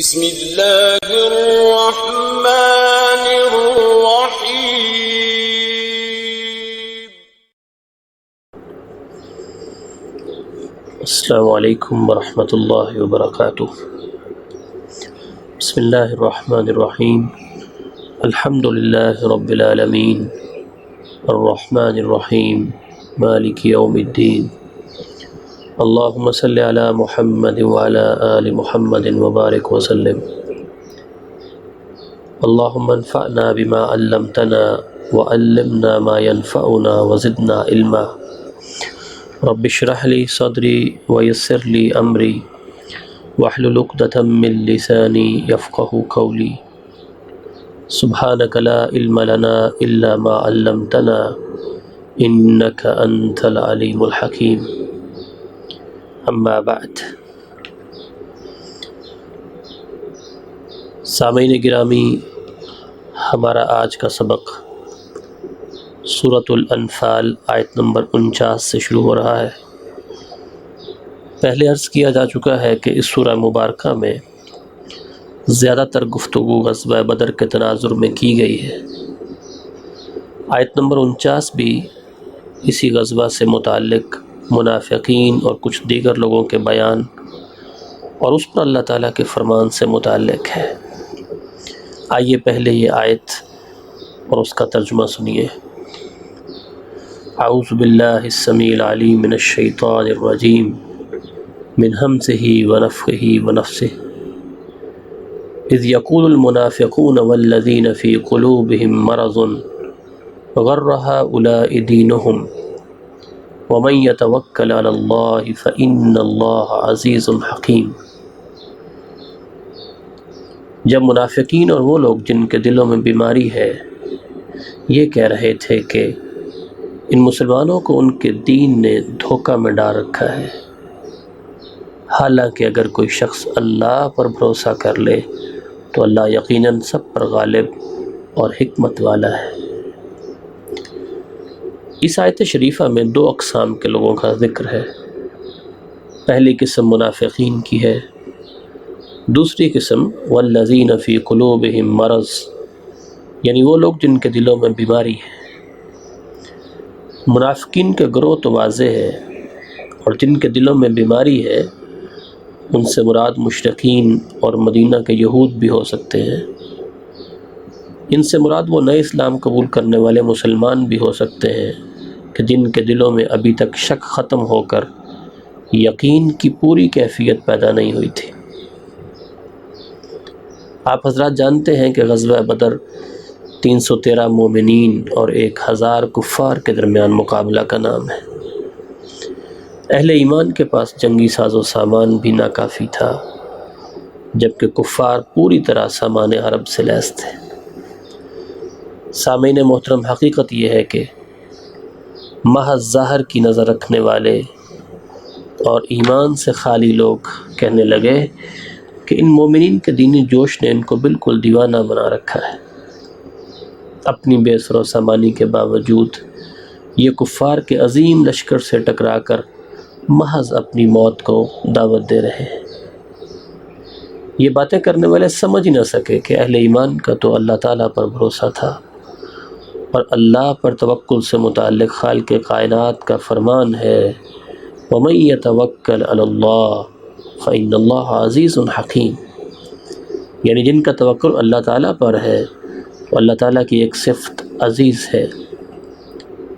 بسم اللہ الرحمن الرحیم۔ السلام علیکم ورحمۃ اللہ وبرکاتہ۔ بسم اللہ الرحمن الرحیم۔ الحمد للہ رب العالمین، الرحمن الرحیم، مالک یوم الدین۔ اللہم صلی علی محمد وعلی آل محمد وبارک وسلم۔ اللہم انفعنا بما علمتنا وعلمنا ما ينفعنا وزدنا علما۔ رب اشرح لی صدری ویسر لی امری واحلل عقدۃ من لسانی یفقہوا قولی۔ سبحانک لا علم لنا الا ما علمتنا انک انت العلیم الحکیم۔ اما بعد، سامعین گرامی، ہمارا آج کا سبق سورۃ الانفال آیت نمبر 49 سے شروع ہو رہا ہے۔ پہلے عرض کیا جا چکا ہے کہ اس سورہ مبارکہ میں زیادہ تر گفتگو غزوہ بدر کے تناظر میں کی گئی ہے۔ آیت نمبر 49 بھی اسی غزوہ سے متعلق منافقین اور کچھ دیگر لوگوں کے بیان اور اس پر اللہ تعالیٰ کے فرمان سے متعلق ہے۔ آئیے پہلے یہ آیت اور اس کا ترجمہ سنیے۔ اعوذ باللہ السمیع العلیم من الشیطان الرجیم من ہمزہ ونفخہ ونفثہ۔ اذ یقول المنافقون والذین فی قلوبہم مرض غر ہؤلاء دینہم ومن یتوکل علی اللہ فإن اللہ عزیز حکیم۔ جب منافقین اور وہ لوگ جن کے دلوں میں بیماری ہے یہ کہہ رہے تھے کہ ان مسلمانوں کو ان کے دین نے دھوکہ میں ڈال رکھا ہے، حالانکہ اگر کوئی شخص اللہ پر بھروسہ کر لے تو اللہ یقیناً سب پر غالب اور حکمت والا ہے۔ اس آیت شریفہ میں دو اقسام کے لوگوں کا ذکر ہے۔ پہلی قسم منافقین کی ہے، دوسری قسم والذین فی قلوبہم مرض، یعنی وہ لوگ جن کے دلوں میں بیماری ہے۔ منافقین کے گروہ تو واضح ہے، اور جن کے دلوں میں بیماری ہے ان سے مراد مشرکین اور مدینہ کے یہود بھی ہو سکتے ہیں۔ ان سے مراد وہ نئے اسلام قبول کرنے والے مسلمان بھی ہو سکتے ہیں کہ جن کے دلوں میں ابھی تک شک ختم ہو کر یقین کی پوری کیفیت پیدا نہیں ہوئی تھی۔ آپ حضرات جانتے ہیں کہ غزوہ بدر 313 مومنین اور 1000 کفار کے درمیان مقابلہ کا نام ہے۔ اہل ایمان کے پاس جنگی ساز و سامان بھی ناکافی تھا، جبکہ کفار پوری طرح سامان عرب سے لیس تھے۔ سامعین محترم، حقیقت یہ ہے کہ محض ظاہر کی نظر رکھنے والے اور ایمان سے خالی لوگ کہنے لگے کہ ان مومنین کے دینی جوش نے ان کو بالکل دیوانہ بنا رکھا ہے۔ اپنی بے سر و سامانی کے باوجود یہ کفار کے عظیم لشکر سے ٹکرا کر محض اپنی موت کو دعوت دے رہے ہیں۔ یہ باتیں کرنے والے سمجھ ہی نہ سکے کہ اہل ایمان کا تو اللہ تعالیٰ پر بھروسہ تھا، اور اللہ پر توکل سے متعلق خالق کائنات کا فرمان ہے وَمَن يَتَوَكَّلْ عَلَى اللَّهِ فَإِنَّ اللَّهَ عَزِيزٌ حَكِيمٌ، یعنی جن کا توکل اللہ تعالیٰ پر ہے، تو اللہ تعالیٰ کی ایک صفت عزیز ہے،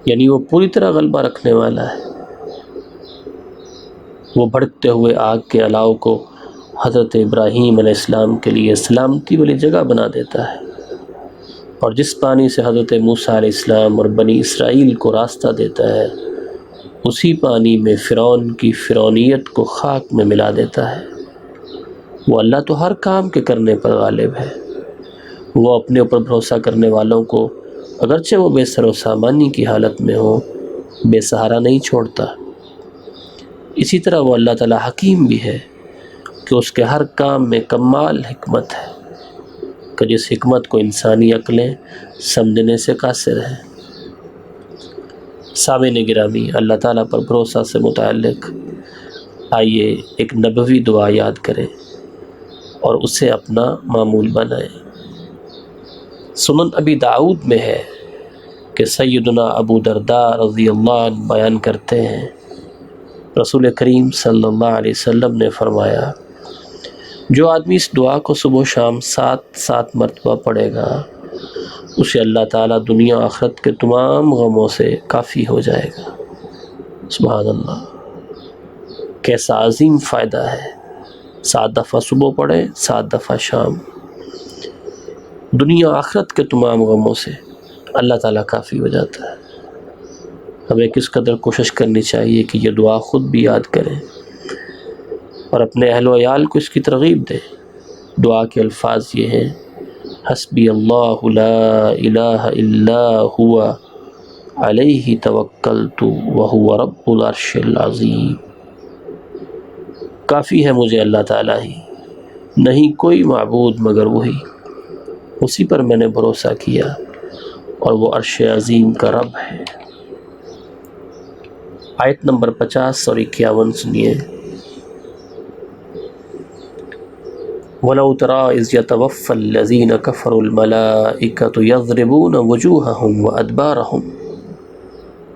یعنی وہ پوری طرح غلبہ رکھنے والا ہے۔ وہ بھڑکتے ہوئے آگ کے الاؤ کو حضرت ابراہیم علیہ السلام کے لیے سلامتی والی جگہ بنا دیتا ہے، اور جس پانی سے حضرت موسیٰ علیہ السلام اور بنی اسرائیل کو راستہ دیتا ہے اسی پانی میں فرعون کی فرعونیت کو خاک میں ملا دیتا ہے۔ وہ اللہ تو ہر کام کے کرنے پر غالب ہے۔ وہ اپنے اوپر بھروسہ کرنے والوں کو اگرچہ وہ بے سر و سامانی کی حالت میں ہو بے سہارا نہیں چھوڑتا۔ اسی طرح وہ اللہ تعالیٰ حکیم بھی ہے کہ اس کے ہر کام میں کمال حکمت ہے، کہ جس حکمت کو انسانی عقلیں سمجھنے سے قاصر ہیں۔ سامعین گرامی، اللہ تعالیٰ پر بھروسہ سے متعلق آئیے ایک نبوی دعا یاد کریں اور اسے اپنا معمول بنائیں۔ سنن ابی داؤد میں ہے کہ سیدنا ابو درداء رضی اللہ عنہ بیان کرتے ہیں، رسول کریم صلی اللہ علیہ وسلم نے فرمایا، جو آدمی اس دعا کو صبح و شام 7 مرتبہ پڑھے گا، اسے اللہ تعالیٰ دنیا آخرت کے تمام غموں سے کافی ہو جائے گا۔ سبحان اللہ، کیسا عظیم فائدہ ہے۔ 7 دفعہ صبح پڑھے، 7 دفعہ شام، دنیا آخرت کے تمام غموں سے اللہ تعالیٰ کافی ہو جاتا ہے۔ ہمیں کس قدر کوشش کرنی چاہیے کہ یہ دعا خود بھی یاد کریں اور اپنے اہل و عیال کو اس کی ترغیب دیں۔ دعا کے الفاظ یہ ہیں، حسبی اللہ لا الہ الا ہوا علیہ توکلت وہو رب العرش العظیم۔ کافی ہے مجھے اللہ تعالیٰ ہی، نہیں کوئی معبود مگر وہی، اسی پر میں نے بھروسہ کیا اور وہ عرش عظیم کا رب ہے۔ آیت نمبر 50 اور 51 سنیے۔ وَلَوْ تَرَىٰ إِذْ يَتَوَفَّى الَّذِينَ كَفَرُوا الْمَلَائِكَةُ يَضْرِبُونَ وُجُوهَهُمْ وَأَدْبَارَهُمْ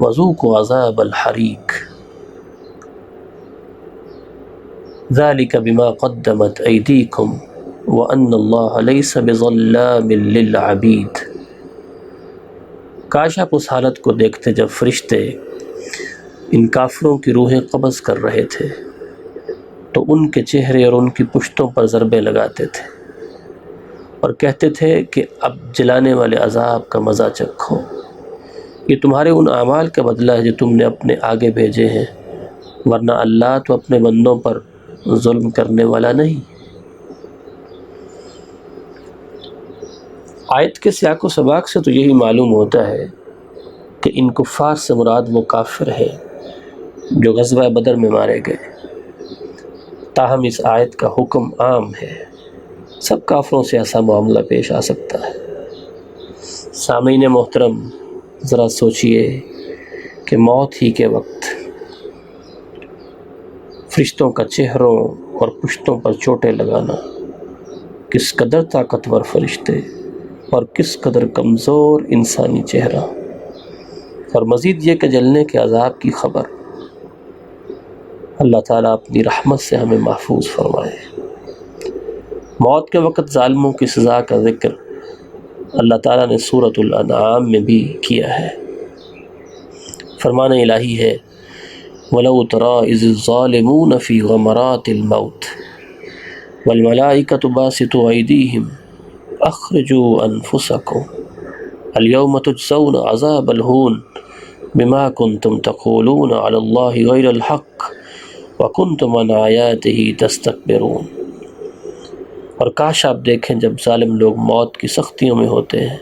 وَذُوقُوا عَذَابَ الْحَرِيقِ ذَلِكَ بِمَا قَدَّمَتْ أَيْدِيكُمْ وَأَنَّ اللَّهَ لَيْسَ بِظَلَّامٍ لِّلْعَبِيدِ۔ کاش آپ اس حالت کو دیکھتے جب فرشتے ان کافروں کی روحیں قبض کر رہے تھے تو ان کے چہرے اور ان کی پشتوں پر ضربیں لگاتے تھے اور کہتے تھے کہ اب جلانے والے عذاب کا مزہ چکھو، یہ تمہارے ان اعمال کا بدلہ ہے جو تم نے اپنے آگے بھیجے ہیں، ورنہ اللہ تو اپنے بندوں پر ظلم کرنے والا نہیں۔ آیت کے سیاق و سباق سے تو یہی معلوم ہوتا ہے کہ ان کفار سے مراد وہ کافر ہیں جو غزوہ بدر میں مارے گئے، تاہم اس آیت کا حکم عام ہے، سب کافروں سے ایسا معاملہ پیش آ سکتا ہے۔ سامعین محترم، ذرا سوچئے کہ موت ہی کے وقت فرشتوں کا چہروں اور پشتوں پر چوٹیں لگانا، کس قدر طاقتور فرشتے اور کس قدر کمزور انسانی چہرہ، اور مزید یہ کہ جلنے کے عذاب کی خبر۔ اللہ تعالیٰ اپنی رحمت سے ہمیں محفوظ فرمائے۔ موت کے وقت ظالموں کی سزا کا ذکر اللہ تعالیٰ نے سورۃ الانعام میں بھی کیا ہے۔ فرمان الہی ہے، وَلَوْ تَرَىٰ إِذِ الظَّالِمُونَ فِي غَمَرَاتِ الْمَوْتِ وَالْمَلَائِكَةُ بَاسِطُو أَيْدِيهِمْ أَخْرِجُوا أَنفُسَكُمْ الْيَوْمَ تُجْزَوْنَ عَذَابَ الْهُونِ بِمَا كُنتُمْ تَقُولُونَ عَلَى اللَّهِ غَيْرَ الْحَقِّ وَكُنتُمْ عَنْ آيَاتِهِ تَسْتَكْبِرُونَ۔ اور کاش آپ دیکھیں جب ظالم لوگ موت کی سختیوں میں ہوتے ہیں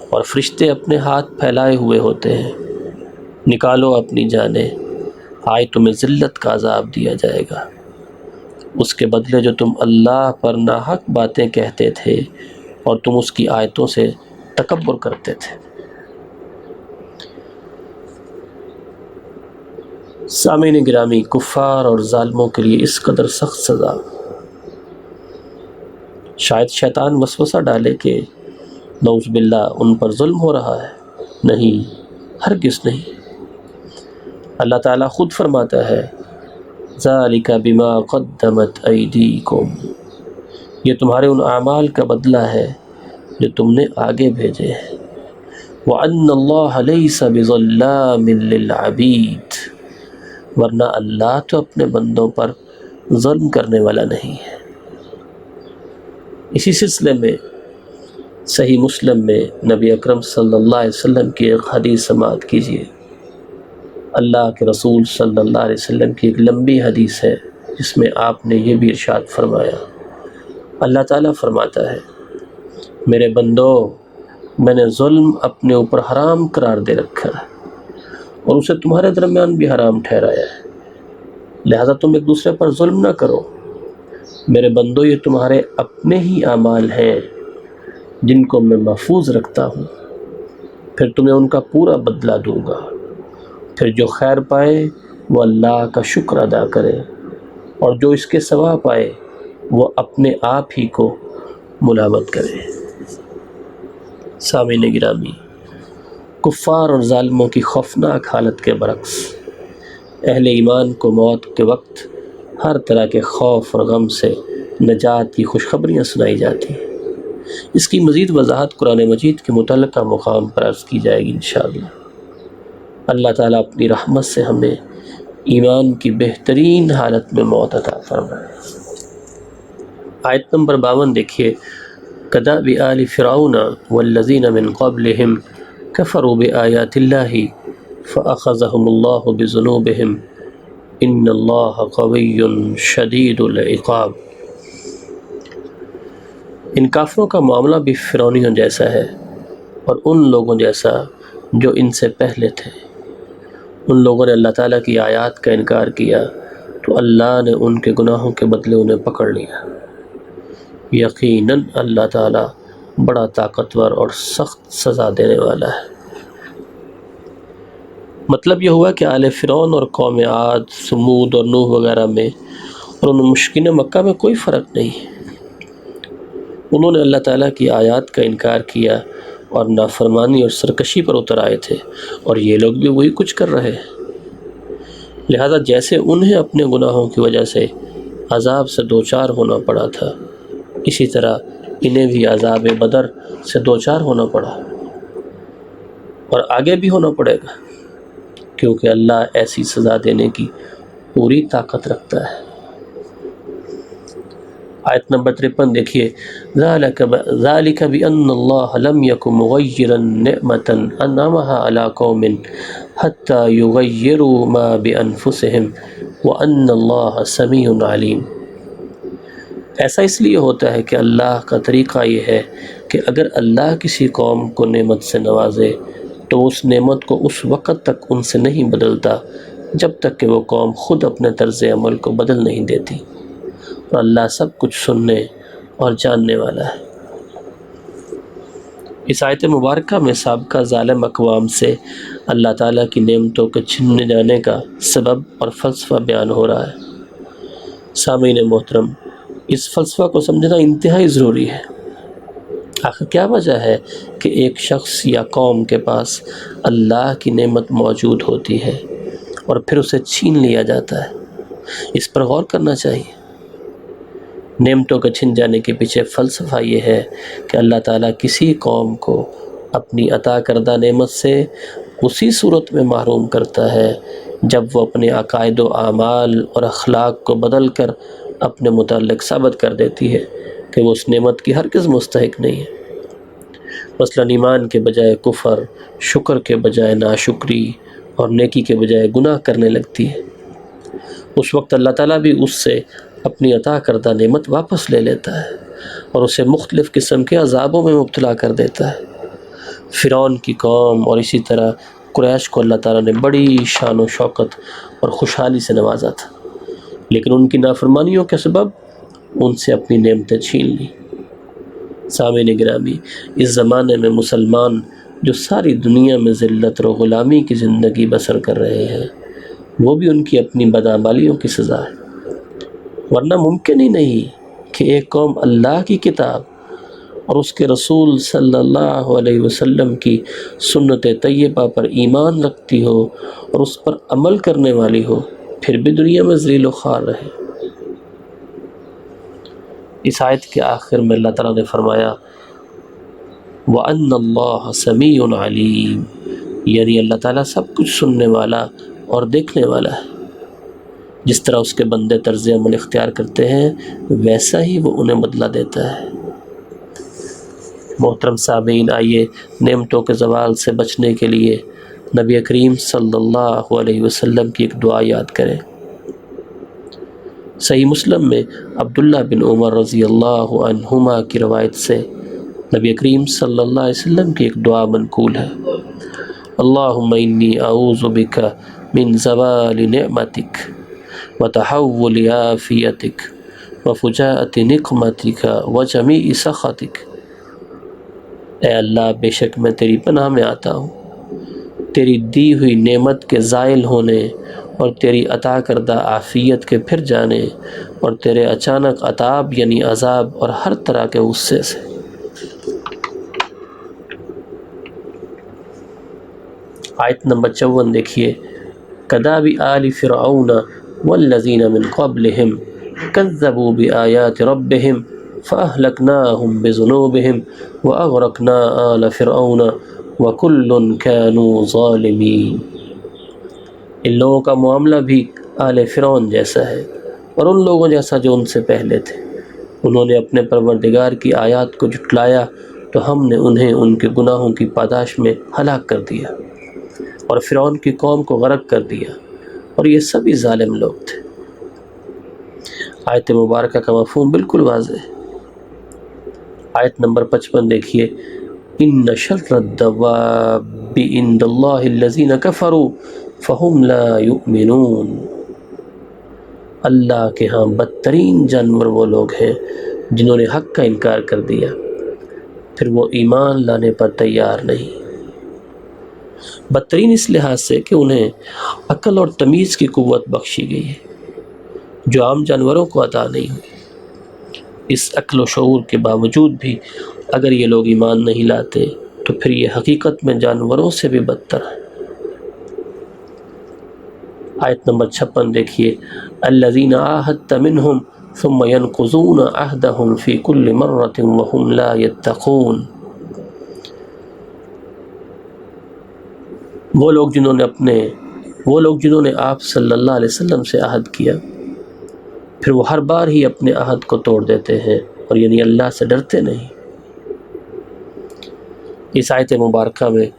اور فرشتے اپنے ہاتھ پھیلائے ہوئے ہوتے ہیں، نکالو اپنی جانیں، آج تمہیں ذلت کا عذاب دیا جائے گا، اس کے بدلے جو تم اللہ پر ناحق باتیں کہتے تھے اور تم اس کی آیتوں سے تکبر کرتے تھے۔ سامعین گرامی، کفار اور ظالموں کے لیے اس قدر سخت سزا، شاید شیطان وسوسہ ڈالے کہ نعوذ باللہ ان پر ظلم ہو رہا ہے، نہیں، ہرگز نہیں۔ اللہ تعالیٰ خود فرماتا ہے، ذَلِكَ بِمَا قَدَّمَتْ أَيْدِيكُمْ، یہ تمہارے ان اعمال کا بدلہ ہے جو تم نے آگے بھیجے ہیں، وَأَنَّ اللَّهَ لَيْسَ بِظَلَّامٍ لِّلْعَبِيدِ، ورنہ اللہ تو اپنے بندوں پر ظلم کرنے والا نہیں ہے۔ اسی سلسلے میں صحیح مسلم میں نبی اکرم صلی اللہ علیہ وسلم کی ایک حدیث سماعت کیجیے۔ اللہ کے رسول صلی اللہ علیہ وسلم کی ایک لمبی حدیث ہے جس میں آپ نے یہ بھی ارشاد فرمایا، اللہ تعالیٰ فرماتا ہے، میرے بندو، میں نے ظلم اپنے اوپر حرام قرار دے رکھا ہے اور اسے تمہارے درمیان بھی حرام ٹھہرایا ہے، لہذا تم ایک دوسرے پر ظلم نہ کرو۔ میرے بندو، یہ تمہارے اپنے ہی اعمال ہیں جن کو میں محفوظ رکھتا ہوں، پھر تمہیں ان کا پورا بدلہ دوں گا، پھر جو خیر پائے وہ اللہ کا شکر ادا کرے اور جو اس کے سوا پائے وہ اپنے آپ ہی کو ملامت کرے۔ سامعین گرامی، کفار اور ظالموں کی خوفناک حالت کے برعکس اہل ایمان کو موت کے وقت ہر طرح کے خوف اور غم سے نجات کی خوشخبریاں سنائی جاتی ہیں۔ اس کی مزید وضاحت قرآن مجید کے متعلقہ مقام پر عرض کی جائے گی انشاءاللہ۔ اللہ تعالیٰ اپنی رحمت سے ہمیں ایمان کی بہترین حالت میں موت عطا فرمائے۔ آیت نمبر 52 دیکھیے، کدأب آل فرعون والذین من قبلہم کفروا بآیات اللہ فأخذہم اللہ بذنوبہم ان اللہ قوی شدید العقاب۔ ان کافروں کا معاملہ بھی فرعونیوں جیسا ہے اور ان لوگوں جیسا جو ان سے پہلے تھے۔ ان لوگوں نے اللہ تعالیٰ کی آیات کا انکار کیا تو اللہ نے ان کے گناہوں کے بدلے انہیں پکڑ لیا۔ یقیناً اللہ تعالیٰ بڑا طاقتور اور سخت سزا دینے والا ہے۔ مطلب یہ ہوا کہ آل فرعون اور قوم عاد، سمود اور نوح وغیرہ میں اور ان مشرکین مکہ میں کوئی فرق نہیں ہے۔ انہوں نے اللہ تعالیٰ کی آیات کا انکار کیا اور نافرمانی اور سرکشی پر اتر آئے تھے، اور یہ لوگ بھی وہی کچھ کر رہے ہیں۔ لہذا جیسے انہیں اپنے گناہوں کی وجہ سے عذاب سے دوچار ہونا پڑا تھا، اسی طرح انہیں بھی عذاب بدر سے دوچار ہونا پڑا اور آگے بھی ہونا پڑے گا، کیونکہ اللہ ایسی سزا دینے کی پوری طاقت رکھتا ہے۔ آیت نمبر 53 دیکھیے، ذَلِكَ بِأَنَّ اللَّهَ لَمْ يَكُنْ مُغَيِّرًا نِعْمَةً أَنْعَمَهَا عَلَىٰ قَوْمٍ حَتَّىٰ يُغَيِّرُوا مَا بِأَنفُسِهِمْ وَأَنَّ اللَّهَ سَمِيعٌ عَلِيمٌ۔ ایسا اس لیے ہوتا ہے کہ اللہ کا طریقہ یہ ہے کہ اگر اللہ کسی قوم کو نعمت سے نوازے تو اس نعمت کو اس وقت تک ان سے نہیں بدلتا جب تک کہ وہ قوم خود اپنے طرز عمل کو بدل نہیں دیتی، اور اللہ سب کچھ سننے اور جاننے والا ہے۔ اس آیت مبارکہ میں سابقہ ظالم اقوام سے اللہ تعالیٰ کی نعمتوں کے چھن جانے کا سبب اور فلسفہ بیان ہو رہا ہے۔ سامعین محترم، اس فلسفہ کو سمجھنا انتہائی ضروری ہے۔ آخر کیا وجہ ہے کہ ایک شخص یا قوم کے پاس اللہ کی نعمت موجود ہوتی ہے اور پھر اسے چھین لیا جاتا ہے؟ اس پر غور کرنا چاہیے۔ نعمتوں کے چھن جانے کے پیچھے فلسفہ یہ ہے کہ اللہ تعالیٰ کسی قوم کو اپنی عطا کردہ نعمت سے اسی صورت میں محروم کرتا ہے جب وہ اپنے عقائد و اعمال اور اخلاق کو بدل کر اپنے متعلق ثابت کر دیتی ہے کہ وہ اس نعمت کی ہرگز مستحق نہیں ہے۔ مثلاً ایمان کے بجائے کفر، شکر کے بجائے ناشکری اور نیکی کے بجائے گناہ کرنے لگتی ہے۔ اس وقت اللہ تعالیٰ بھی اس سے اپنی عطا کردہ نعمت واپس لے لیتا ہے اور اسے مختلف قسم کے عذابوں میں مبتلا کر دیتا ہے۔ فرعون کی قوم اور اسی طرح قریش کو اللہ تعالیٰ نے بڑی شان و شوکت اور خوشحالی سے نوازا تھا، لیکن ان کی نافرمانیوں کے سبب ان سے اپنی نعمتیں چھین لی۔ سامعین گرامی، اس زمانے میں مسلمان جو ساری دنیا میں ذلت اور غلامی کی زندگی بسر کر رہے ہیں، وہ بھی ان کی اپنی بدعمالیوں کی سزا ہے۔ ورنہ ممکن ہی نہیں کہ ایک قوم اللہ کی کتاب اور اس کے رسول صلی اللہ علیہ وسلم کی سنت طیبہ پر ایمان رکھتی ہو اور اس پر عمل کرنے والی ہو، پھر بھی دنیا میں ذلیل و خوار رہے۔ اس آیت کے آخر میں اللہ تعالیٰ نے فرمایا وَأَنَّ اللَّهَ سَمِيعٌ عَلِيمٌ، یعنی اللہ تعالیٰ سب کچھ سننے والا اور دیکھنے والا ہے۔ جس طرح اس کے بندے طرز عمل اختیار کرتے ہیں ویسا ہی وہ انہیں بدلہ دیتا ہے۔ محترم سامعین، آئیے نعمتوں کے زوال سے بچنے کے لیے نبی کریم صلی اللہ علیہ وسلم کی ایک دعا یاد کریں۔ صحیح مسلم میں عبداللہ بن عمر رضی اللہ عنہما کی روایت سے نبی کریم صلی اللہ علیہ وسلم کی ایک دعا منقول ہے، اللہم انی اعوذ بک من زوال نعمتک وتحول عافیتک وفجاءت نقمتک وجمیع سخطک۔ اے اللہ، بے شک میں تیری پناہ میں آتا ہوں تیری دی ہوئی نعمت کے زائل ہونے اور تیری عطا کردہ عافیت کے پھر جانے اور تیرے اچانک عذاب یعنی عذاب اور ہر طرح کے غصے سے۔ آیت نمبر 54 دیکھیے، کداب آل فرعون والذین من قبلہم کذبوا بآیات ربہم فأہلکناہم بذنوبہم وأغرقنا آل فرعون وکل کانوا ظالمین۔ ان لوگوں کا معاملہ بھی آل فرعون جیسا ہے اور ان لوگوں جیسا جو ان سے پہلے تھے۔ انہوں نے اپنے پروردگار کی آیات کو جھٹلایا تو ہم نے انہیں ان کے گناہوں کی پاداش میں ہلاک کر دیا اور فرعون کی قوم کو غرق کر دیا، اور یہ سبھی ظالم لوگ تھے۔ آیت مبارکہ کا مفہوم بالکل واضح ہے۔ آیت نمبر 55 دیکھیے، ان شر الدواب عند اللہ الذین کفروا فہم لا یؤمنون۔ اللہ کے ہاں بدترین جانور وہ لوگ ہیں جنہوں نے حق کا انکار کر دیا، پھر وہ ایمان لانے پر تیار نہیں۔ بدترین اس لحاظ سے کہ انہیں عقل اور تمیز کی قوت بخشی گئی ہے جو عام جانوروں کو عطا نہیں ہوئی۔ اس عقل و شعور کے باوجود بھی اگر یہ لوگ ایمان نہیں لاتے تو پھر یہ حقیقت میں جانوروں سے بھی بدتر ہے۔ آیت نمبر 56 دیکھیے، الذین عاہدت منہم ثم ینقضون عہدہم فی کل مرۃ وہم لا یتقون۔ وہ لوگ جنہوں نے آپ صلی اللہ علیہ وسلم سے عہد کیا، پھر وہ ہر بار ہی اپنے عہد کو توڑ دیتے ہیں اور یعنی اللہ سے ڈرتے نہیں۔ اس آیت مبارکہ میں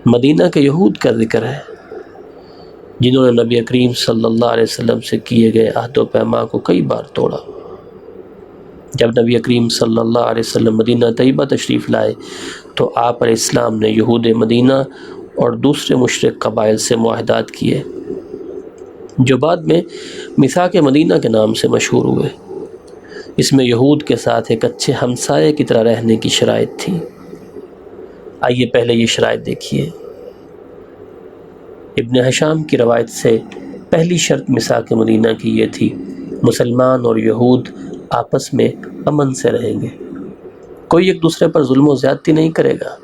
مدینہ کے یہود کا ذکر ہے جنہوں نے نبی کریم صلی اللہ علیہ وسلم سے کیے گئے عہد و پیما کو کئی بار توڑا۔ جب نبی کریم صلی اللہ علیہ وسلم مدینہ طیبہ تشریف لائے تو آپ علیہ السلام نے یہود مدینہ اور دوسرے مشرک قبائل سے معاہدات کیے جو بعد میں میثاق مدینہ کے نام سے مشہور ہوئے۔ اس میں یہود کے ساتھ ایک اچھے ہمسائے کی طرح رہنے کی شرائط تھی۔ آئیے پہلے یہ شرائط دیکھیے۔ ابن ہشام کی روایت سے پہلی شرط میثاق مدینہ کی یہ تھی، مسلمان اور یہود آپس میں امن سے رہیں گے، کوئی ایک دوسرے پر ظلم و زیادتی نہیں کرے گا،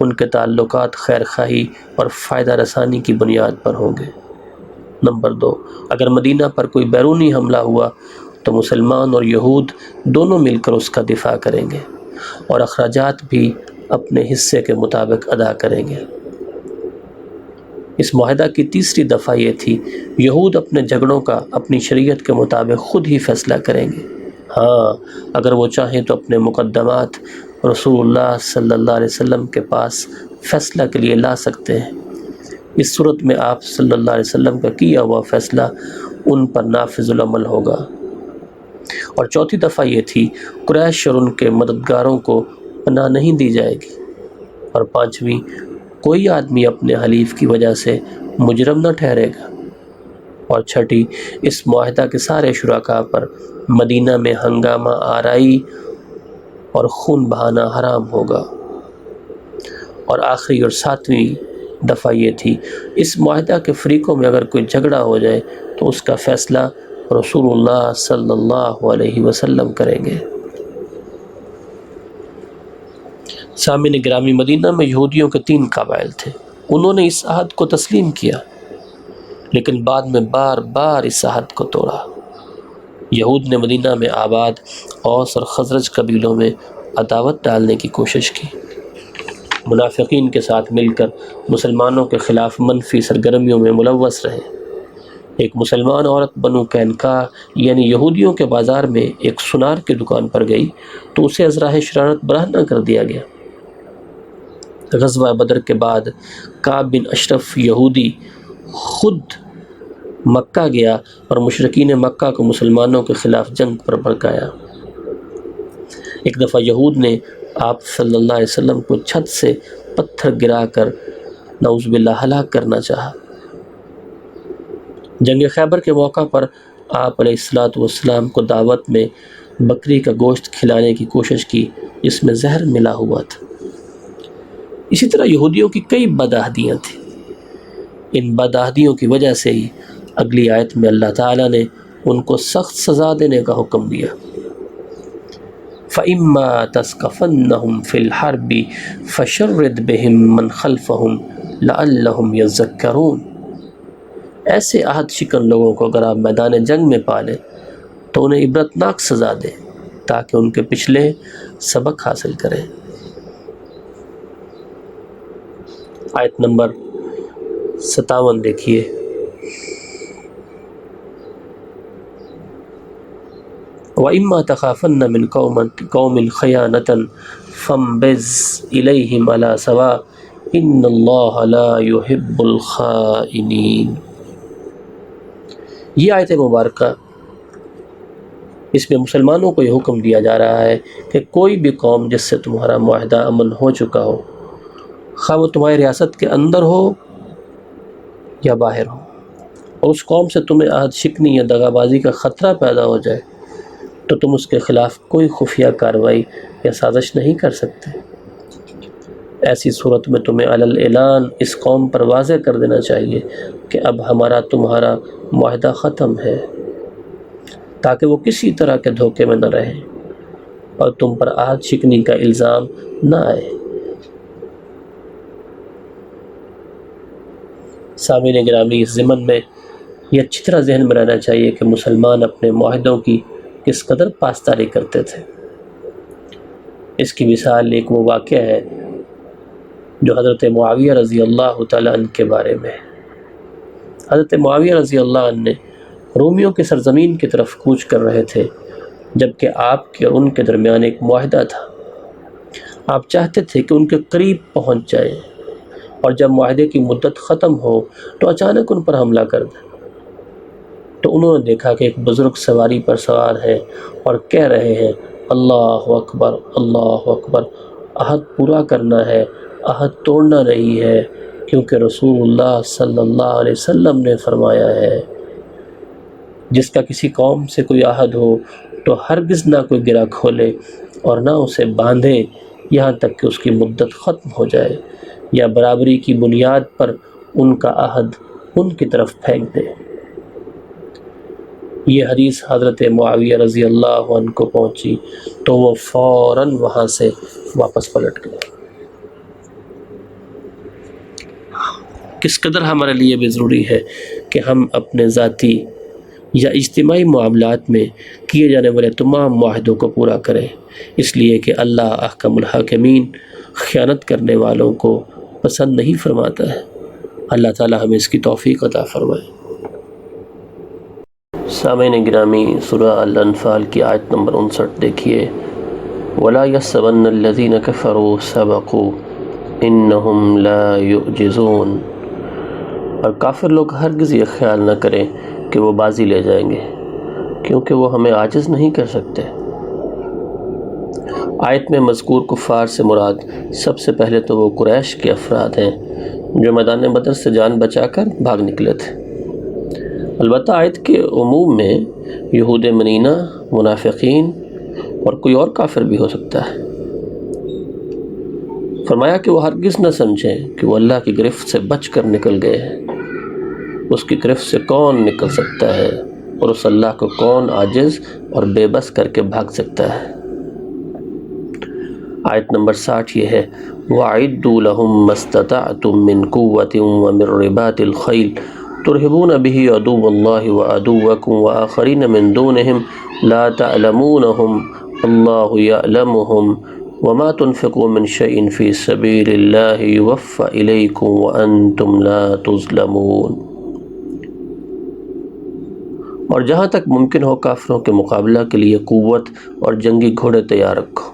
ان کے تعلقات خیر خواہی اور فائدہ رسانی کی بنیاد پر ہوں گے۔ نمبر 2، اگر مدینہ پر کوئی بیرونی حملہ ہوا تو مسلمان اور یہود دونوں مل کر اس کا دفاع کریں گے اور اخراجات بھی اپنے حصے کے مطابق ادا کریں گے۔ اس معاہدہ کی تیسری دفعہ یہ تھی، یہود اپنے جھگڑوں کا اپنی شریعت کے مطابق خود ہی فیصلہ کریں گے۔ ہاں، اگر وہ چاہیں تو اپنے مقدمات رسول اللہ صلی اللہ علیہ وسلم کے پاس فیصلہ کے لیے لا سکتے ہیں۔ اس صورت میں آپ صلی اللہ علیہ وسلم کا کیا ہوا فیصلہ ان پر نافذ العمل ہوگا۔ اور چوتھی دفعہ یہ تھی، قریش اور ان کے مددگاروں کو پناہ نہیں دی جائے گی۔ اور پانچویں، کوئی آدمی اپنے حلیف کی وجہ سے مجرم نہ ٹھہرے گا۔ اور چھٹی، اس معاہدہ کے سارے شرکاء پر مدینہ میں ہنگامہ آرائی اور خون بہانا حرام ہوگا۔ اور آخری اور ساتویں دفعہ یہ تھی، اس معاہدہ کے فریقوں میں اگر کوئی جھگڑا ہو جائے تو اس کا فیصلہ رسول اللہ صلی اللہ علیہ وسلم کریں گے۔ سامعین گرامی، مدینہ میں یہودیوں کے 3 قبائل تھے۔ انہوں نے اس عہد کو تسلیم کیا لیکن بعد میں بار بار اس عہد کو توڑا۔ یہود نے مدینہ میں آباد اوس اور خزرج قبیلوں میں عداوت ڈالنے کی کوشش کی، منافقین کے ساتھ مل کر مسلمانوں کے خلاف منفی سرگرمیوں میں ملوث رہے۔ ایک مسلمان عورت بنو قینقاع یعنی یہودیوں کے بازار میں ایک سنار کی دکان پر گئی تو اسے ازراہ شرارت برہنہ کر دیا گیا۔ غزوہ بدر کے بعد کعب بن اشرف یہودی خود مکہ گیا اور مشرکین مکہ کو مسلمانوں کے خلاف جنگ پر بھڑکایا۔ ایک دفعہ یہود نے آپ صلی اللہ علیہ وسلم کو چھت سے پتھر گرا کر نعوذ باللہ ہلاک کرنا چاہا۔ جنگ خیبر کے موقع پر آپ علیہ السلام کو دعوت میں بکری کا گوشت کھلانے کی کوشش کی جس میں زہر ملا ہوا تھا۔ اسی طرح یہودیوں کی کئی بدعہدیاں تھیں۔ ان بدعہدیوں کی وجہ سے ہی اگلی آیت میں اللہ تعالیٰ نے ان کو سخت سزا دینے کا حکم دیا، فَإِمَّا تَثْقَفَنَّهُمْ فِي الْحَرْبِ فَشَرِّدْ بِهِمْ مَنْ خَلْفَهُمْ لَعَلَّهُمْ يَذَّكَّرُونَ۔ ایسے عہد شکن لوگوں کو اگر آپ میدان جنگ میں پالیں تو انہیں عبرتناک سزا دیں تاکہ ان کے پچھلے سبق حاصل کریں۔ آیت نمبر 57 دیکھیے، وَإِمَّا تَخَافَنَّ مِنْ قَوْمٍ خَيَانَةً فَانبِذْ إِلَيْهِمْ عَلَى سَوَاءٍ إِنَّ اللَّهَ لَا يُحِبُّ الْخَائِنِينَ۔ یہ آیت مبارکہ، اس میں مسلمانوں کو یہ حکم دیا جا رہا ہے کہ کوئی بھی قوم جس سے تمہارا معاہدہ امن ہو چکا ہو، خواہ وہ تمہاری ریاست کے اندر ہو یا باہر ہو، اور اس قوم سے تمہیں عہد شکنی یا دغابازی کا خطرہ پیدا ہو جائے تو تم اس کے خلاف کوئی خفیہ کارروائی یا سازش نہیں کر سکتے۔ ایسی صورت میں تمہیں علی الاعلان اس قوم پر واضح کر دینا چاہیے کہ اب ہمارا تمہارا معاہدہ ختم ہے، تاکہ وہ کسی طرح کے دھوکے میں نہ رہیں اور تم پر عہد شکنی کا الزام نہ آئے۔ سامعین گرامی، اس ضمن میں یہ اچھی طرح ذہن میں رہنا چاہیے کہ مسلمان اپنے معاہدوں کی کس قدر پاسداری کرتے تھے۔ اس کی مثال ایک وہ واقعہ ہے جو حضرت معاویہ رضی اللہ تعالیٰ عنہ کے بارے میں ہے۔ حضرت معاویہ رضی اللہ عنہ نے رومیوں کی سرزمین کی طرف کوچ کر رہے تھے، جبکہ آپ کے اور ان کے درمیان ایک معاہدہ تھا۔ آپ چاہتے تھے کہ ان کے قریب پہنچ جائیں اور جب معاہدے کی مدت ختم ہو تو اچانک ان پر حملہ کر دیں۔ تو انہوں نے دیکھا کہ ایک بزرگ سواری پر سوار ہے اور کہہ رہے ہیں، اللہ اکبر، اللہ اکبر، عہد پورا کرنا ہے، عہد توڑنا نہیں ہے، کیونکہ رسول اللہ صلی اللہ علیہ وسلم نے فرمایا ہے جس کا کسی قوم سے کوئی عہد ہو تو ہرگز نہ کوئی گرہ کھولے اور نہ اسے باندھے یہاں تک کہ اس کی مدت ختم ہو جائے، یا برابری کی بنیاد پر ان کا عہد ان کی طرف پھینک دے۔ یہ حدیث حضرت معاویہ رضی اللہ عنہ کو پہنچی تو وہ فوراً وہاں سے واپس پلٹ گئے۔ کس قدر ہمارے لیے بھی ضروری ہے کہ ہم اپنے ذاتی یا اجتماعی معاملات میں کیے جانے والے تمام معاہدوں کو پورا کریں، اس لیے کہ اللہ احکم الحاکمین خیانت کرنے والوں کو پسند نہیں فرماتا ہے۔ اللہ تعالی ہمیں اس کی توفیق عطا فرمائے۔ سامعین گرامی، سورہ الانفال کی آیت نمبر 59 دیکھیے، وَلَا يَحْسَبَنَّ الَّذِينَ كَفَرُوا سَبَقُوا إِنَّهُمْ لَا يُعْجِزُونَ۔ اور کافر لوگ ہرگز یہ خیال نہ کریں کہ وہ بازی لے جائیں گے، کیونکہ وہ ہمیں عاجز نہیں کر سکتے۔ آیت میں مذکور کفار سے مراد سب سے پہلے تو وہ قریش کے افراد ہیں جو میدان بدر سے جان بچا کر بھاگ نکلے تھے۔ البتہ آیت کے عموم میں یہود منینہ، منافقین اور کوئی اور کافر بھی ہو سکتا ہے۔ فرمایا کہ وہ ہرگز نہ سمجھیں کہ وہ اللہ کی گرفت سے بچ کر نکل گئے ہیں۔ اس کی گرفت سے کون نکل سکتا ہے اور اس اللہ کو کون عاجز اور بے بس کر کے بھاگ سکتا ہے۔ آیت نمبر 60 یہ ہے، وَأَعِدُّوا لَهُم مَّا اسْتَطَعْتُم مِّن قُوَّةٍ وَمِن رِّبَاطِ الْخَيْلِ تُرْهِبُونَ بِهِ عَدُوَّ اللَّهِ وَعَدُوَّكُمْ وَآخَرِينَ مِن دُونِهِمْ لَا تَعْلَمُونَهُمْ اللَّهُ يَعْلَمُهُمْ وَمَا تُنْفِقُوا مِن شَيْءٍ فِي سَبِيلِ اللَّهِ يُوَفَّ إِلَيْكُمْ وَأَنْتُمْ لَا تُظْلَمُونَ۔ اور جہاں تک ممکن ہو کافروں کے مقابلہ کے لیے قوت اور جنگی گھوڑے تیار رکھو،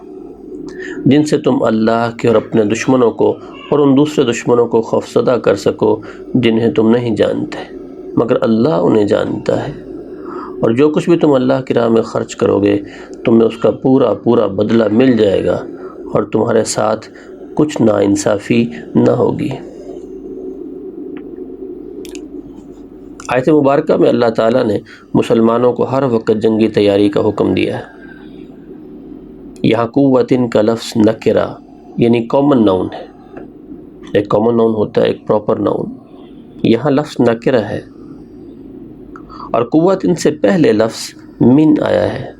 جن سے تم اللہ کے اور اپنے دشمنوں کو اور ان دوسرے دشمنوں کو خوفزدہ کر سکو جنہیں تم نہیں جانتے، مگر اللہ انہیں جانتا ہے۔ اور جو کچھ بھی تم اللہ کی راہ میں خرچ کرو گے تمہیں اس کا پورا پورا بدلہ مل جائے گا اور تمہارے ساتھ کچھ ناانصافی نہ ہوگی۔ آیت مبارکہ میں اللہ تعالیٰ نے مسلمانوں کو ہر وقت جنگی تیاری کا حکم دیا ہے۔ یہاں قوتن کا لفظ نکرہ یعنی کامن ناؤن ہے، ایک کامن ناؤن ہوتا ہے، ایک پراپر ناؤن، یہاں لفظ نکرہ ہے اور قوت ان سے پہلے لفظ من آیا ہے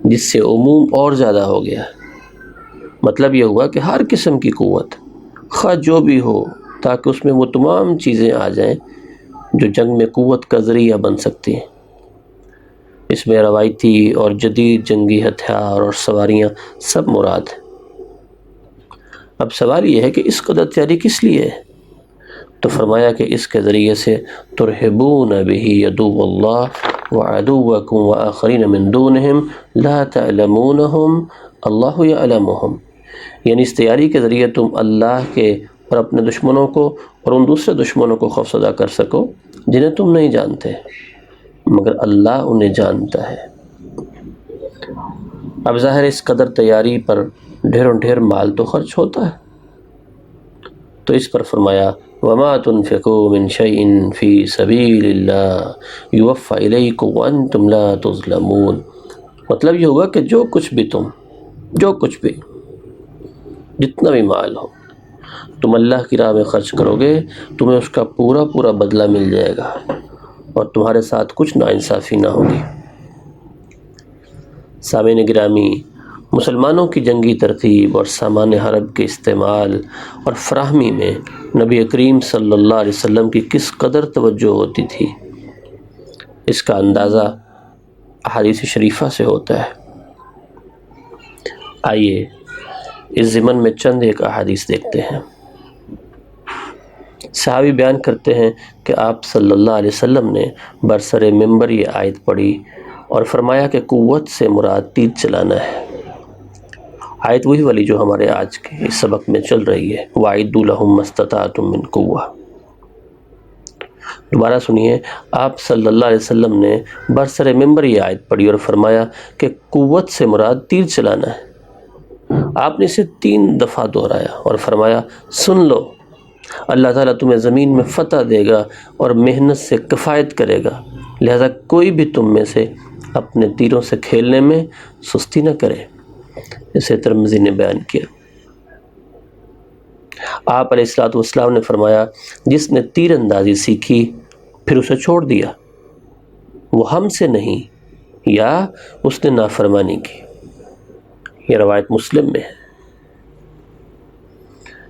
جس سے عموم اور زیادہ ہو گیا. مطلب یہ ہوا کہ ہر قسم کی قوت خواہ جو بھی ہو، تاکہ اس میں وہ تمام چیزیں آ جائیں جو جنگ میں قوت کا ذریعہ بن سکتی ہیں. اس میں روایتی اور جدید جنگی ہتھیار اور سواریاں سب مراد ہیں. اب سوال یہ ہے کہ اس قدر تیاری کس لیے ہے؟ تو فرمایا کہ اس کے ذریعے سے ترہبون بہ عدو اللہ وعدوکم وآخرین من دونہم لا تعلمونہم اللہ یعلمہم، یعنی اس تیاری کے ذریعے تم اللہ کے اور اپنے دشمنوں کو اور ان دوسرے دشمنوں کو خوفزدہ کر سکو جنہیں تم نہیں جانتے مگر اللہ انہیں جانتا ہے. اب ظاہر اس قدر تیاری پر ڈھیر مال تو خرچ ہوتا ہے، تو اس پر فرمایا وما تنفقوا من شيء في سبيل الله يوفى إليكم وأنتم لا تظلمون. مطلب یہ ہوگا کہ جو کچھ بھی جتنا بھی مال ہو تم اللہ کی راہ میں خرچ کرو گے، تمہیں اس کا پورا بدلہ مل جائے گا اور تمہارے ساتھ کچھ ناانصافی نہ ہوگی. سامعین گرامی، مسلمانوں کی جنگی ترتیب اور سامان حرب کے استعمال اور فراہمی میں نبی کریم صلی اللہ علیہ وسلم کی کس قدر توجہ ہوتی تھی، اس کا اندازہ احادیث شریفہ سے ہوتا ہے. آئیے اس ضمن میں چند ایک احادیث دیکھتے ہیں. صحابی بیان کرتے ہیں کہ آپ صلی اللہ علیہ وسلم نے برسر منبر یہ آیت پڑھی اور فرمایا کہ قوت سے مراد تیر چلانا ہے. آیت وہی والی جو ہمارے آج کے اس سبق میں چل رہی ہے، وَأَعِدُّوا لَهُم مَّا اسْتَطَعْتُم مِّن قُوَّةٍ. دوبارہ سنیے، آپ صلی اللہ علیہ وسلم نے برسر منبر یہ آیت پڑھی اور فرمایا کہ قوت سے مراد تیر چلانا ہے. آپ نے اسے 3 دفعہ دہرایا اور فرمایا سن لو، اللہ تعالیٰ تمہیں زمین میں فتح دے گا اور محنت سے کفایت کرے گا، لہذا کوئی بھی تم میں سے اپنے تیروں سے کھیلنے میں سستی نہ کرے. اسے ترمذی نے بیان کیا. آپ علیہ الصلوۃ والسلام نے فرمایا جس نے تیر اندازی سیکھی پھر اسے چھوڑ دیا، وہ ہم سے نہیں یا اس نے نافرمانی کی. یہ روایت مسلم میں ہے.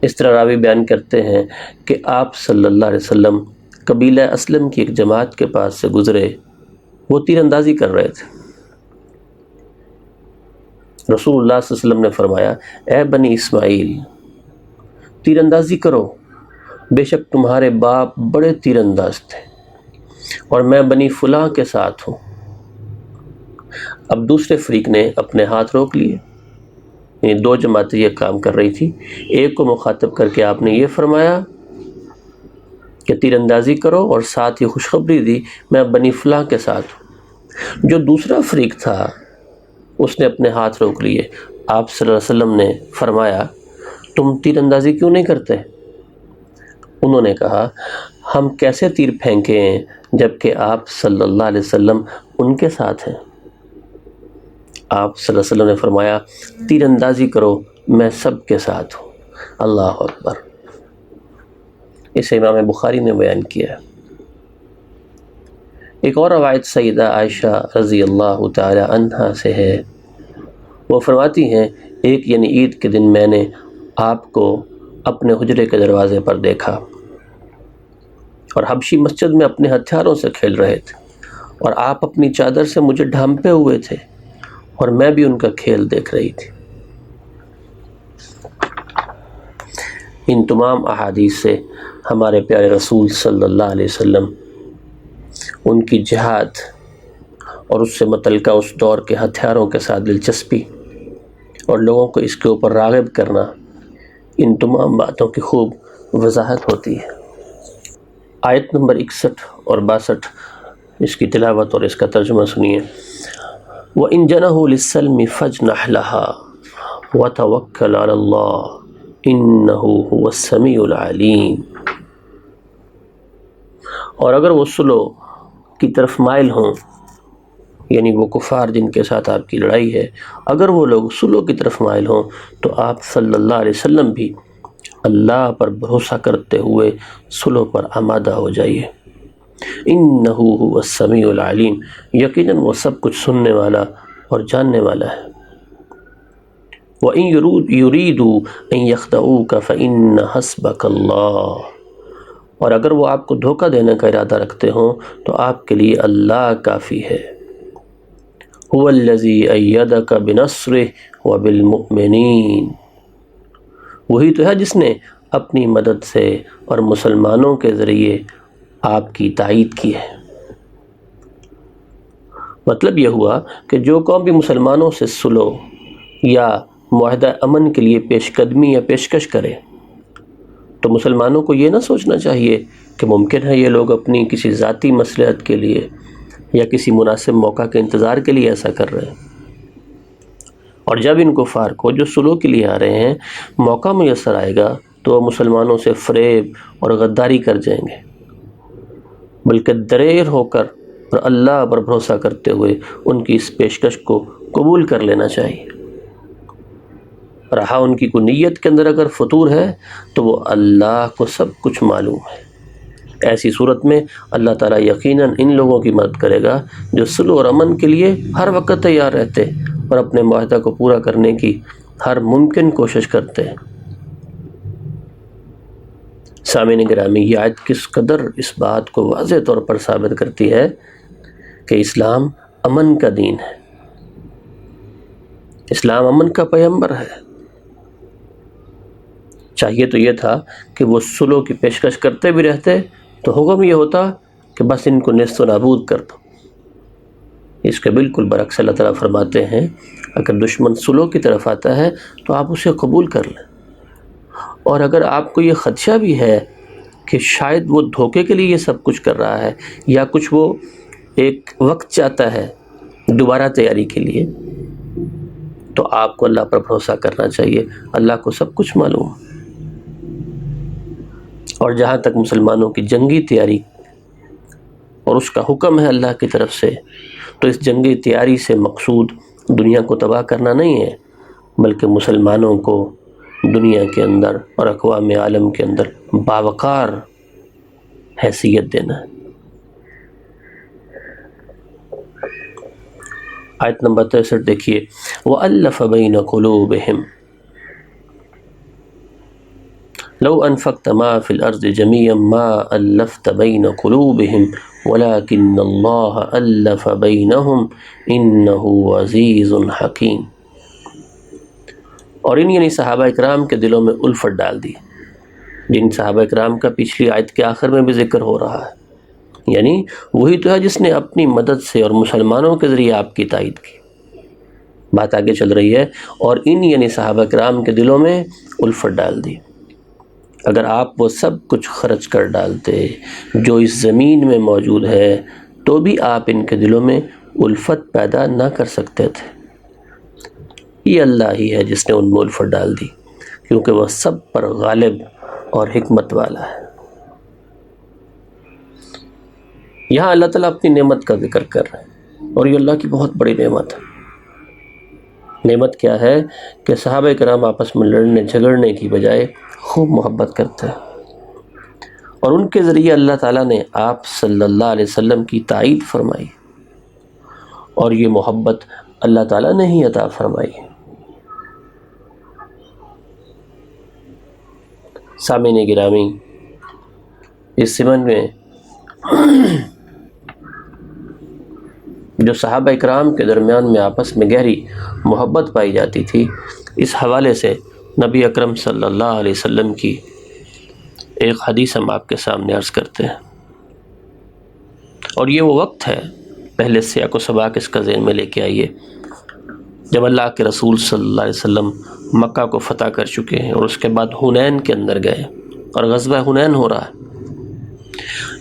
اس طرح راوی بیان کرتے ہیں کہ آپ صلی اللہ علیہ وسلم قبیلہ اسلم کی ایک جماعت کے پاس سے گزرے، وہ تیر اندازی کر رہے تھے. رسول اللہ صلی اللہ علیہ وسلم نے فرمایا اے بنی اسماعیل، تیر اندازی کرو، بے شک تمہارے باپ بڑے تیر انداز تھے اور میں بنی فلاں کے ساتھ ہوں. اب دوسرے فریق نے اپنے ہاتھ روک لیے، یعنی 2 جماعتیں یہ کام کر رہی تھی. ایک کو مخاطب کر کے آپ نے یہ فرمایا کہ تیر اندازی کرو اور ساتھ یہ خوشخبری دی میں بنی فلاں کے ساتھ ہوں. جو دوسرا فریق تھا اس نے اپنے ہاتھ روک لیے. آپ صلی اللہ علیہ وسلم نے فرمایا تم تیر اندازی کیوں نہیں کرتے؟ انہوں نے کہا ہم کیسے تیر پھینکیں جبکہ آپ صلی اللہ علیہ وسلم ان کے ساتھ ہیں. آپ صلی اللہ علیہ وسلم نے فرمایا تیر اندازی کرو، میں سب کے ساتھ ہوں. اللہ اکبر. اسے امام بخاری نے بیان کیا. ایک اور روایت سیدہ عائشہ رضی اللہ تعالی عنہا سے ہے. وہ فرماتی ہیں ایک یعنی عید کے دن میں نے آپ کو اپنے حجرے کے دروازے پر دیکھا اور حبشی مسجد میں اپنے ہتھیاروں سے کھیل رہے تھے اور آپ اپنی چادر سے مجھے ڈھانپے ہوئے تھے اور میں بھی ان کا کھیل دیکھ رہی تھی. ان تمام احادیث سے ہمارے پیارے رسول صلی اللہ علیہ وسلم، ان کی جہاد اور اس سے متعلقہ اس دور کے ہتھیاروں کے ساتھ دلچسپی اور لوگوں کو اس کے اوپر راغب کرنا، ان تمام باتوں کی خوب وضاحت ہوتی ہے. آیت نمبر 61 اور 62 اس کی تلاوت اور اس کا ترجمہ سنیے. وَإِن جَنَحُوا لِلسَّلْمِ فَاجْنَحْ لَهَا وَتَوَكَّلْ عَلَى اللَّهِ إِنَّهُ هُوَ السَّمِيعُ الْعَلِيمُ. اور اگر وہ صلح کی طرف مائل ہوں، یعنی وہ کفار جن کے ساتھ آپ کی لڑائی ہے، اگر وہ لوگ صلح کی طرف مائل ہوں تو آپ صلی اللہ علیہ وسلم بھی اللہ پر بھروسہ کرتے ہوئے صلح پر آمادہ ہو جائیے. انہ هو السمیع العلیم، یقیناً وہ سب کچھ سننے والا اور جاننے والا ہے۔ وَإِن يُرِيدُوا أَن يَخْدَعُوكَ فَإِنَّ حَسْبَكَ اللَّهُ، اور اگر وہ آپ کو دھوکہ دینے کا ارادہ رکھتے ہوں تو آپ کے لیے اللہ کافی ہے۔ هُوَ الَّذِي أَيَّدَكَ بِنَصْرِهِ وَبِالْمُؤْمِنِينَ، وہی تو ہے جس نے اپنی مدد سے اور مسلمانوں کے ذریعے آپ کی تائید کی ہے۔ مطلب یہ ہوا کہ جو قوم بھی مسلمانوں سے صلح یا معاہدہ امن کے لیے پیش قدمی یا پیشکش کرے تو مسلمانوں کو یہ نہ سوچنا چاہیے کہ ممکن ہے یہ لوگ اپنی کسی ذاتی مصلحت کے لیے یا کسی مناسب موقع کے انتظار کے لیے ایسا کر رہے ہیں، اور جب ان کفار کو جو صلح کے لیے آ رہے ہیں موقع میسر آئے گا تو وہ مسلمانوں سے فریب اور غداری کر جائیں گے، بلکہ دلیر ہو کر اور اللہ پر بھروسہ کرتے ہوئے ان کی اس پیشکش کو قبول کر لینا چاہیے۔ رہا ان کی کوئی نیت کے اندر اگر فطور ہے تو وہ اللہ کو سب کچھ معلوم ہے۔ ایسی صورت میں اللہ تعالیٰ یقیناً ان لوگوں کی مدد کرے گا جو صلح اور امن کے لیے ہر وقت تیار رہتے اور اپنے معاہدہ کو پورا کرنے کی ہر ممکن کوشش کرتے ہیں۔ سامعین گرامی، یہ آیت کس قدر اس بات کو واضح طور پر ثابت کرتی ہے کہ اسلام امن کا دین ہے، اسلام امن کا پیغمبر ہے۔ چاہیے تو یہ تھا کہ وہ صلح کی پیشکش کرتے بھی رہتے تو حکم یہ ہوتا کہ بس ان کو نیست و نابود کر دو۔ اس کے بالکل برعکس اللہ تعالیٰ فرماتے ہیں اگر دشمن صلح کی طرف آتا ہے تو آپ اسے قبول کر لیں، اور اگر آپ کو یہ خدشہ بھی ہے کہ شاید وہ دھوکے کے لیے یہ سب کچھ کر رہا ہے یا کچھ وہ ایک وقت چاہتا ہے دوبارہ تیاری کے لیے، تو آپ کو اللہ پر بھروسہ کرنا چاہیے، اللہ کو سب کچھ معلوم۔ اور جہاں تک مسلمانوں کی جنگی تیاری اور اس کا حکم ہے اللہ کی طرف سے، تو اس جنگی تیاری سے مقصود دنیا کو تباہ کرنا نہیں ہے، بلکہ مسلمانوں کو دنیا کے اندر اور اقوام عالم کے اندر باوقار حیثیت دینا ہے۔ آیت نمبر 63 دیکھیے، وَأَلَّفَ بَيْنَ قُلُوبِهِمْ لَوْ أَنفَقْتَ مَا فِي الْأَرْضِ جَمِيعًا مَا أَلَّفْتَ بَيْنَ قُلُوبِهِمْ وَلَكِنَّ اللَّهَ أَلَّفَ بَيْنَهُمْ إِنَّهُ عَزِيزٌ حَكِيمٌ۔ اور یعنی صحابہ اکرام کے دلوں میں الفت ڈال دی، جن صحابہ اکرام کا پچھلی آیت کے آخر میں بھی ذکر ہو رہا ہے، یعنی وہی تو ہے جس نے اپنی مدد سے اور مسلمانوں کے ذریعے آپ کی تائید کی۔ بات آگے چل رہی ہے، اور یعنی صحابہ اکرام کے دلوں میں الفت ڈال دی۔ اگر آپ وہ سب کچھ خرچ کر ڈالتے جو اس زمین میں موجود ہے تو بھی آپ ان کے دلوں میں الفت پیدا نہ کر سکتے تھے۔ یہ اللہ ہی ہے جس نے ان میں الفت ڈال دی، کیونکہ وہ سب پر غالب اور حکمت والا ہے۔ یہاں اللہ تعالیٰ اپنی نعمت کا ذکر کر رہے ہیں، اور یہ اللہ کی بہت بڑی نعمت ہے۔ نعمت کیا ہے کہ صحابہ کرام آپس میں لڑنے جھگڑنے کی بجائے خوب محبت کرتے ہیں، اور ان کے ذریعے اللہ تعالیٰ نے آپ صلی اللہ علیہ وسلم کی تائید فرمائی، اور یہ محبت اللہ تعالیٰ نے ہی عطا فرمائی۔ سامعین گرامی، اس ضمن میں جو صحابہ اکرام کے درمیان میں آپس میں گہری محبت پائی جاتی تھی، اس حوالے سے نبی اکرم صلی اللہ علیہ وسلم کی ایک حدیث ہم آپ کے سامنے عرض کرتے ہیں، اور یہ وہ وقت ہے، پہلے سیاق و سباق اس کا ذہن میں لے کے آئیے، جب اللہ کے رسول صلی اللہ علیہ وسلم مکہ کو فتح کر چکے ہیں، اور اس کے بعد حنین کے اندر گئے، اور غزوہ حنین ہو رہا ہے۔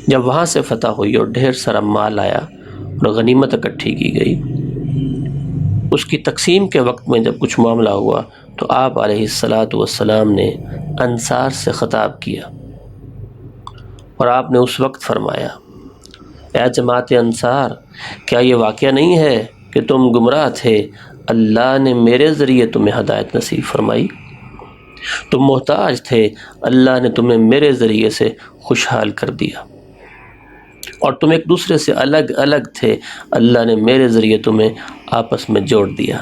جب وہاں سے فتح ہوئی اور ڈھیر سارا مال آیا اور غنیمت اکٹھی کی گئی، اس کی تقسیم کے وقت میں جب کچھ معاملہ ہوا تو آپ علیہ السلام نے انصار سے خطاب کیا، اور آپ نے اس وقت فرمایا، اے جماعت انصار، کیا یہ واقعہ نہیں ہے کہ تم گمراہ تھے، اللہ نے میرے ذریعے تمہیں ہدایت نصیب فرمائی؟ تم محتاج تھے، اللہ نے تمہیں میرے ذریعے سے خوشحال کر دیا۔ اور تم ایک دوسرے سے الگ الگ تھے، اللہ نے میرے ذریعے تمہیں آپس میں جوڑ دیا۔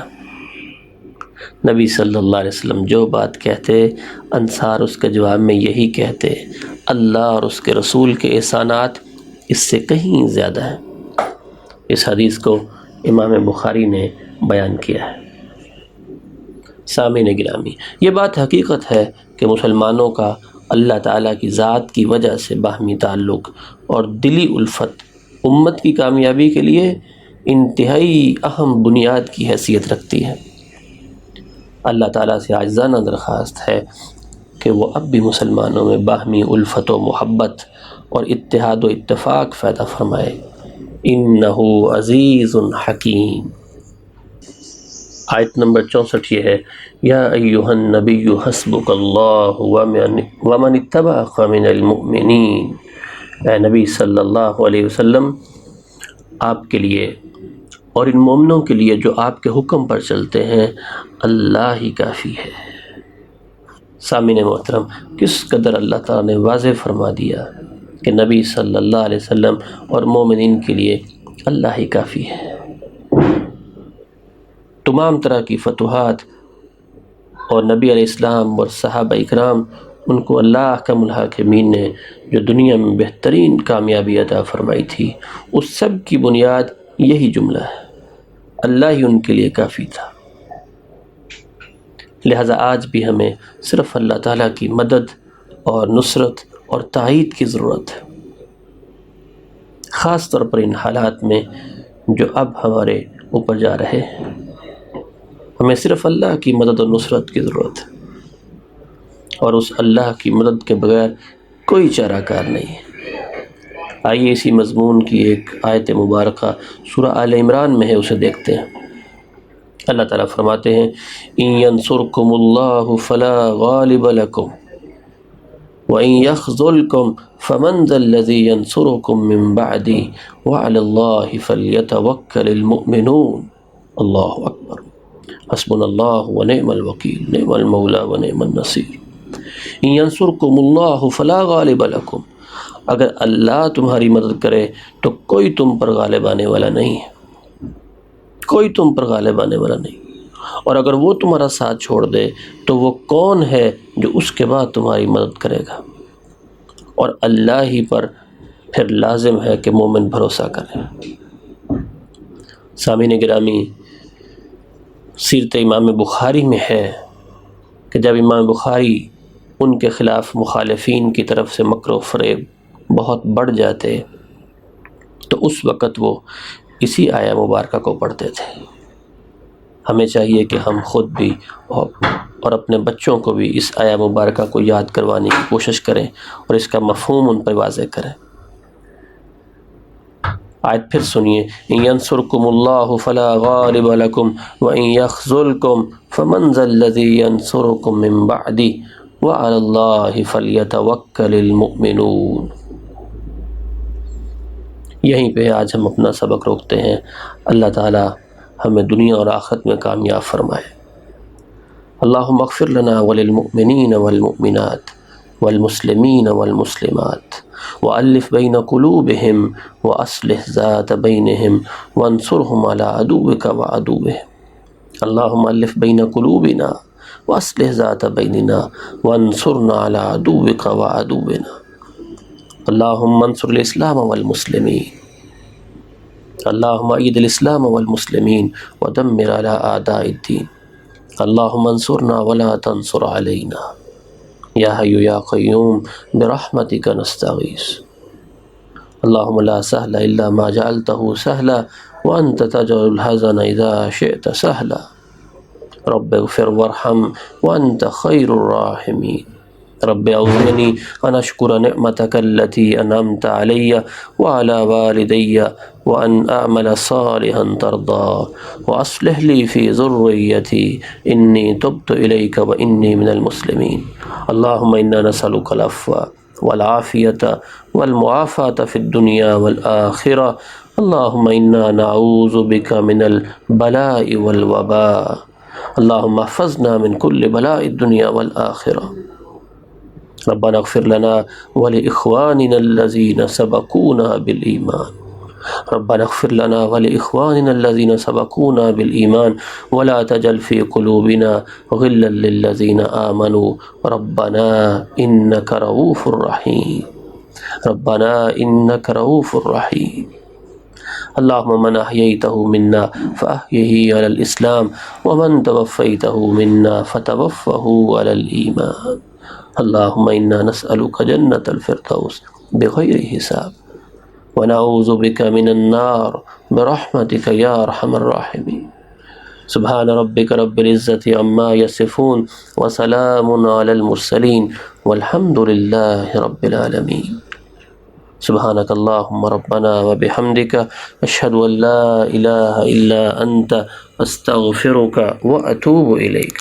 نبی صلی اللہ علیہ وسلم جو بات کہتے، انصار اس کے جواب میں یہی کہتے، اللہ اور اس کے رسول کے احسانات اس سے کہیں زیادہ ہیں۔ اس حدیث کو امام بخاری نے بیان کیا ہے۔ سامعین گرامی، یہ بات حقیقت ہے کہ مسلمانوں کا اللہ تعالیٰ کی ذات کی وجہ سے باہمی تعلق اور دلی الفت امت کی کامیابی کے لیے انتہائی اہم بنیاد کی حیثیت رکھتی ہے۔ اللہ تعالیٰ سے عاجزانہ درخواست ہے کہ وہ اب بھی مسلمانوں میں باہمی الفت و محبت اور اتحاد و اتفاق پیدا فرمائے۔ انہ عزیز حکیم۔ آیت نمبر 64 یہ ہے، یا ایہا النبی حسبک اللہ ومن اتبعک من المؤمنین۔ اے نبی صلی اللہ علیہ وسلم، آپ کے لیے اور ان مومنوں کے لیے جو آپ کے حکم پر چلتے ہیں اللہ ہی کافی ہے۔ سامعین محترم، کس قدر اللہ تعالیٰ نے واضح فرما دیا کہ نبی صلی اللہ علیہ وسلم اور مومنین کے لیے اللہ ہی کافی ہے۔ تمام طرح کی فتوحات اور نبی علیہ السلام اور صحابہ اکرام، ان کو اللہ احکم الحاکمین نے جو دنیا میں بہترین کامیابی عطا فرمائی تھی، اس سب کی بنیاد یہی جملہ ہے، اللہ ہی ان کے لیے کافی تھا۔ لہٰذا آج بھی ہمیں صرف اللہ تعالیٰ کی مدد اور نصرت اور تائید کی ضرورت ہے، خاص طور پر ان حالات میں جو اب ہمارے اوپر جا رہے ہیں۔ ہمیں صرف اللہ کی مدد اور نصرت کی ضرورت ہے، اور اس اللہ کی مدد کے بغیر کوئی چارہ کار نہیں ہے۔ آئیے اسی مضمون کی ایک آیت مبارکہ سورہ آل عمران میں ہے، اسے دیکھتے ہیں۔ اللہ تعالیٰ فرماتے ہیں، ان ینصرکم اللہ فلا غالب لکم وان یخذلکم فمن ذا الذی ینصرکم من بعدہ وعلی اللہ فلیتوکل المؤمنون۔ اللہ اکبر، حسبنا اللہ ونعم الوکیل، نعم المولا ونعم النصیر۔ ان ینصرکم اللہ فلا غالب لکم، اگر اللہ تمہاری مدد کرے تو کوئی تم پر غالب آنے والا نہیں ہے، کوئی تم پر غالب آنے والا نہیں، اور اگر وہ تمہارا ساتھ چھوڑ دے تو وہ کون ہے جو اس کے بعد تمہاری مدد کرے گا؟ اور اللہ ہی پر پھر لازم ہے کہ مومن بھروسہ کرے۔ سامعین گرامی، سیرت امام بخاری میں ہے کہ جب امام بخاری ان کے خلاف مخالفین کی طرف سے مکر و فریب بہت بڑھ جاتے تو اس وقت وہ اسی آیہ مبارکہ کو پڑھتے تھے۔ ہمیں چاہیے کہ ہم خود بھی اور اپنے بچوں کو بھی اس آیہ مبارکہ کو یاد کروانے کی کوشش کریں اور اس کا مفہوم ان پر واضح کریں۔ آیت پھر سنیے، ان ینصرکم اللہ فلا غالب لکم وان یخذلکم فمن ذا الذی ینصرکم من بعدہ وعلی اللہ فلیتوکل المؤمنون۔ یہیں پہ آج ہم اپنا سبق روکتے ہیں۔ اللہ تعالی ہمیں دنیا اور آخرت میں کامیاب فرمائے۔ اللہم اغفر لنا وللمؤمنین والمؤمنات والمسلمین والمسلمات وألف بین قلوبہم وأصلح ذات بینہم وانصرہم علی عدوک وعدوہم۔ اللہم الف بین قلوبنا وأصلح ذات بیننا وانصرنا علی عدوک وعدونا۔ اللہم انصر الاسلام والمسلمین، اللہم اید الاسلام والمسلمین ودمر علی اعداء الدین۔ اللہم انصرنا ولا تنصر علینا، یا حی یا قیوم برحمتک نستغیث۔ اللہم لا سہل الا ما جعلتہ سہلا وانت تجعل الحزن اذا شئت سہلا۔ رب اغفر وارحم وانت خیر الراحمین۔ رب اوزعنی ان اشکر نعمتک التي انعمت علی وعلى والدی وان اعمل صالحا ترضى واصلح لی فی ذریتی انی تبت الیک وانی من المسلمین۔ اللہم انا نسألک العفو والعافیۃ والمعافاۃ فی الدنیا والآخرہ۔ اللہم انا نعوذ بک من البلاء والوباء۔ اللہم احفظنا من کل بلاء الدنیا والآخرہ۔ ربنا اغفر لنا ولإخواننا الذين سبقونا بالإيمان ربنا اغفر لنا ولإخواننا الذين سبقونا بالإيمان ولا تجعل في قلوبنا غلا للذين آمنوا ربنا إنك رؤوف رحيم ربنا إنك رؤوف رحيم اللهم من أحييته منا فأحيه على الإسلام ومن توفيته منا فتوفه على الإيمان اللهم إنا نسألك جنة الفردوس بغير حساب ونعوذ بك من النار برحمتك يا أرحم الراحمين سبحان ربك رب العزة عما يصفون وسلام على المرسلين والحمد لله رب العالمين سبحانك اللهم ربنا وبحمدك أشهد أن لا إله إلا أنت أستغفرك وأتوب إليك.